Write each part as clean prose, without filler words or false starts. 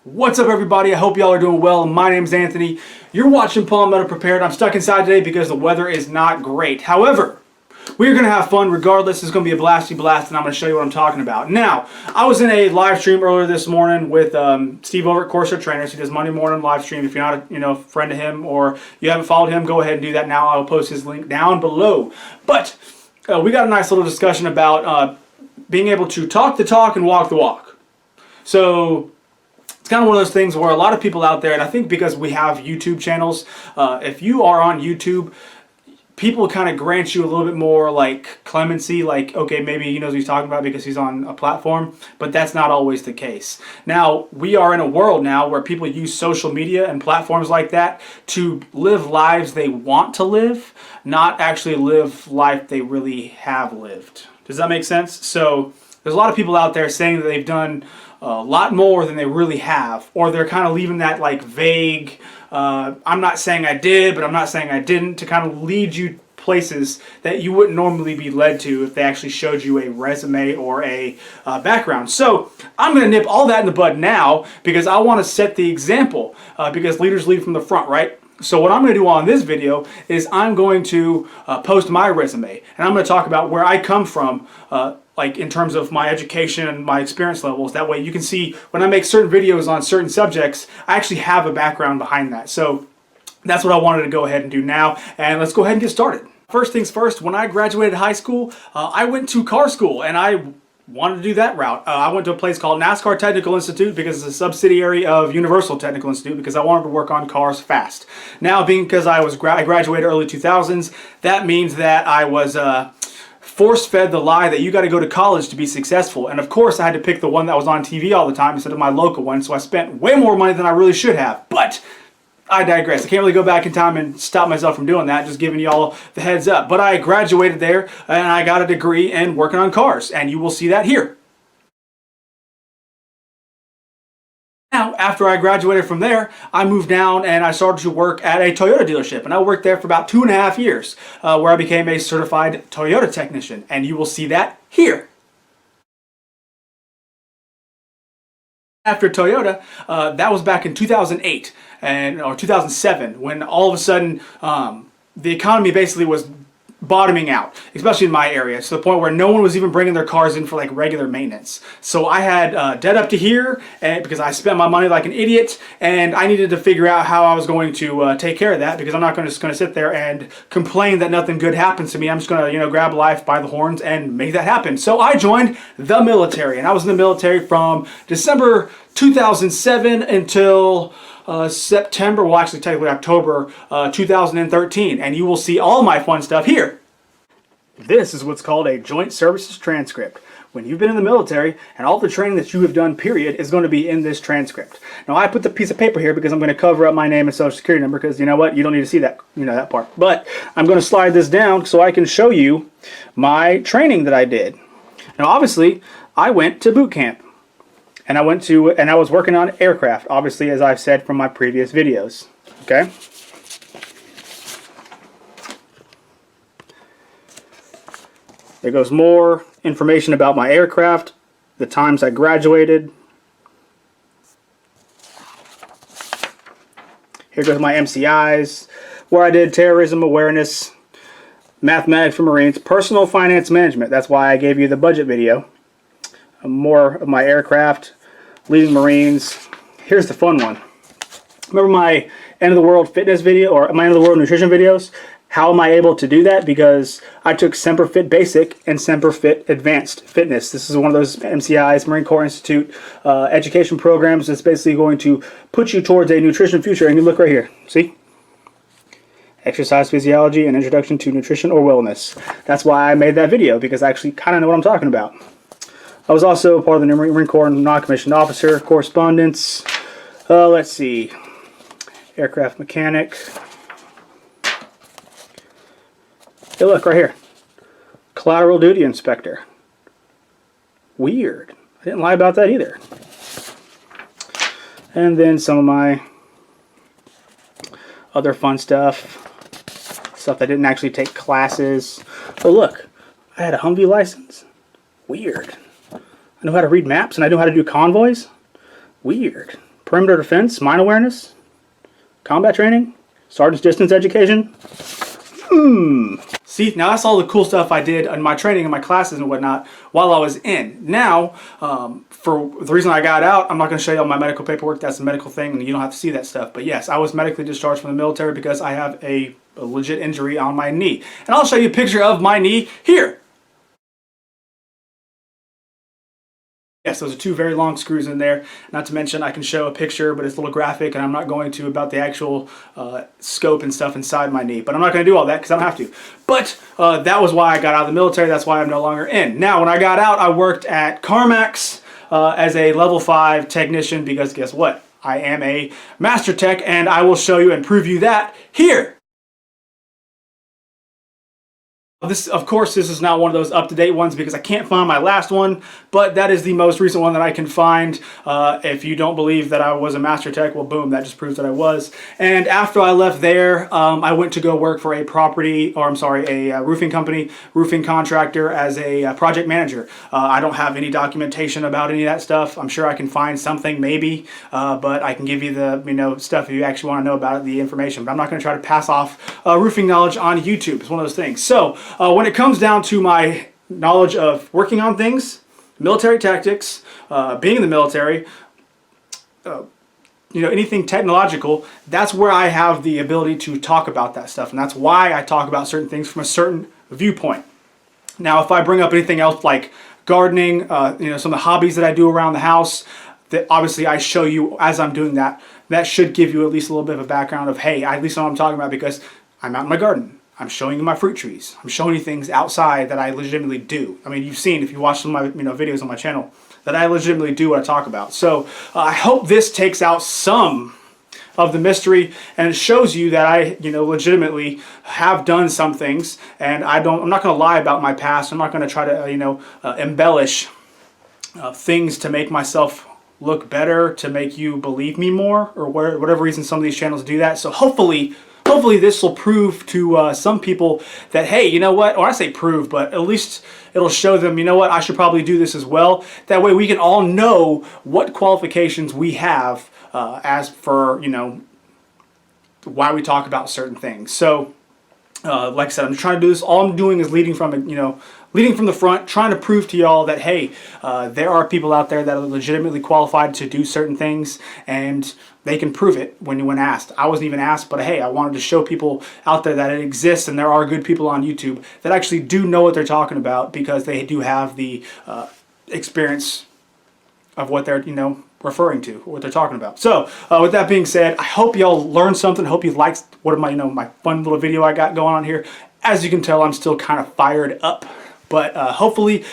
What's up, everybody? I hope y'all are doing well. My name's Anthony. You're watching Palmetto Prepared. I'm stuck inside today because the weather is not great. However, we're going to have fun regardless. It's going to be a blasty blast, and I'm going to show you what I'm talking about. Now, I was in a live stream earlier this morning with Steve over at Corsair Trainers. He does Monday morning live stream. If you're not a friend of him or you haven't followed him, go ahead and do that now. I will post his link down below. But we got a nice little discussion about being able to talk the talk and walk the walk. So it's kind of one of those things where a lot of people out there, and I think because we have YouTube channels, if you are on YouTube, people kind of grant you a little bit more like clemency, like, okay, maybe he knows what he's talking about because he's on a platform, but that's not always the case. Now, we are in a world now where people use social media and platforms like that to live lives they want to live, not actually live life they really have lived. Does that make sense? So there's a lot of people out there saying that they've done a lot more than they really have, or they're kind of leaving that like vague, I'm not saying I did, but I'm not saying I didn't, to kind of lead you places that you wouldn't normally be led to if they actually showed you a resume or a background. So I'm going to nip all that in the bud now because I want to set the example, because leaders lead from the front, right? So what I'm going to do on this video is I'm going to post my resume, and I'm going to talk about where I come from, like in terms of my education and my experience levels. That way you can see when I make certain videos on certain subjects, I actually have a background behind that. So that's what I wanted to go ahead and do now, and let's go ahead and get started. First things first, when I graduated high school, I went to car school, and I wanted to do that route. I went to a place called NASCAR Technical Institute because it's a subsidiary of Universal Technical Institute, because I wanted to work on cars fast. Now, being because I graduated early 2000s, that means that I was force-fed the lie that you got to go to college to be successful. And of course, I had to pick the one that was on TV all the time instead of my local one, so I spent way more money than I really should have. But I digress. I can't really go back in time and stop myself from doing that, just giving y'all the heads up. But I graduated there, and I got a degree in working on cars, and you will see that here. Now, after I graduated from there, I moved down and I started to work at a Toyota dealership. And I worked there for about 2.5 years, where I became a certified Toyota technician. And you will see that here. After Toyota, that was back in 2008 or 2007, when all of a sudden the economy basically was bottoming out, especially in my area, to the point where no one was even bringing their cars in for like regular maintenance. So I had debt up to here, and because I spent my money like an idiot, and I needed to figure out how I was going to take care of that, because I'm not just going to sit there and complain that nothing good happens to me. I'm just going to, grab life by the horns and make that happen. So I joined the military, and I was in the military from December 2007 until September, well actually technically October 2013, and you will see all my fun stuff here. This is what's called a joint services transcript. When you've been in the military, and all the training that you have done, period, is going to be in this transcript. Now I put the piece of paper here because I'm going to cover up my name and social security number, because you know what, you don't need to see that, that part. But I'm going to slide this down so I can show you my training that I did. Now obviously, I went to boot camp. And I was working on aircraft, obviously, as I've said from my previous videos. Okay? There goes more information about my aircraft, the times I graduated. Here goes my MCIs, where I did terrorism awareness, mathematics for Marines, personal finance management. That's why I gave you the budget video. More of my aircraft, leading Marines. Here's the fun one. Remember my end of the world fitness video, or my end of the world nutrition videos? How am I able to do that? Because I took Semper Fit Basic and Semper Fit Advanced Fitness. This is one of those MCIs, Marine Corps Institute education programs that's basically going to put you towards a nutrition future. And you look right here, see? Exercise physiology and introduction to nutrition or wellness. That's why I made that video, because I actually kind of know what I'm talking about. I was also part of the Marine Corps non-commissioned officer correspondence. Let's see. Aircraft mechanic. Hey, look right here. Collateral duty inspector. Weird. I didn't lie about that either. And then some of my other fun stuff. Stuff that didn't actually take classes. Oh, look. I had a Humvee license. Weird. I know how to read maps, and I know how to do convoys. Weird. perimeter defense, mine awareness, combat training, sergeant's distance education. See, now that's all the cool stuff I did in my training and my classes and whatnot while I was in. Now, for the reason I got out, I'm not going to show you all my medical paperwork. That's a medical thing, and you don't have to see that stuff. But yes, I was medically discharged from the military because I have a legit injury on my knee. And I'll show you a picture of my knee here. Yes, those are two very long screws in there. Not to mention I can show a picture, but it's a little graphic, and I'm not going to about the actual scope and stuff inside my knee. But I'm not going to do all that because I don't have to. But that was why I got out of the military. That's why I'm no longer in. Now, when I got out, I worked at CarMax as a level 5 technician because guess what? I am a master tech, and I will show you and prove you that here. This, of course, this is not one of those up-to-date ones because I can't find my last one, but that is the most recent one that I can find. If you don't believe that I was a master tech, well, boom, that just proves that I was. And after I left there, I went to go work for a roofing company, roofing contractor as a project manager. I don't have any documentation about any of that stuff. I'm sure I can find something maybe, but I can give you the stuff if you actually want to know about it, the information. But I'm not going to try to pass off roofing knowledge on YouTube. It's one of those things. So when it comes down to my knowledge of working on things, military tactics, being in the military, anything technological, that's where I have the ability to talk about that stuff. And that's why I talk about certain things from a certain viewpoint. Now, if I bring up anything else like gardening, some of the hobbies that I do around the house, that obviously I show you as I'm doing that, that should give you at least a little bit of a background of, hey, I at least know what I'm talking about because I'm out in my garden. I'm showing you my fruit trees. I'm showing you things outside that I legitimately do. I mean, you've seen, if you watch some of my videos on my channel, that I legitimately do what I talk about. So I hope this takes out some of the mystery and it shows you that I, legitimately have done some things, and I'm not going to lie about my past. I'm not going to try to, embellish things to make myself look better, to make you believe me more, or whatever reason some of these channels do that. So hopefully this will prove to some people that, hey, you know what, or I say prove, but at least it'll show them, you know what, I should probably do this as well. That way we can all know what qualifications we have as for, why we talk about certain things. So like I said, I'm trying to do this. All I'm doing is leading from the front, trying to prove to y'all that, hey, there are people out there that are legitimately qualified to do certain things, and they can prove it when asked. I wasn't even asked, but hey, I wanted to show people out there that it exists, and there are good people on YouTube that actually do know what they're talking about because they do have the experience of what they're, referring to, what they're talking about. So with that being said, I hope y'all learned something. I hope you liked what my fun little video I got going on here. As you can tell, I'm still kind of fired up, but hopefully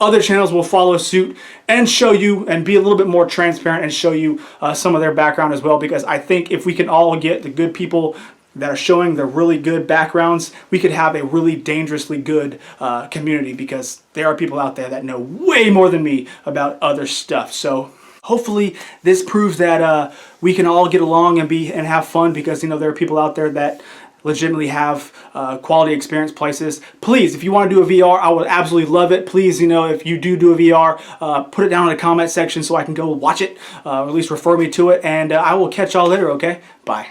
other channels will follow suit and show you and be a little bit more transparent and show you some of their background as well, because I think if we can all get the good people that are showing the really good backgrounds, we could have a really dangerously good community, because there are people out there that know way more than me about other stuff. So hopefully this proves that we can all get along and have fun, because there are people out there that legitimately have quality experience places. Please, if you want to do a VR, I would absolutely love it. Please, if you do a VR, put it down in the comment section so I can go watch it, or at least refer me to it, and I will catch y'all later, okay? Bye.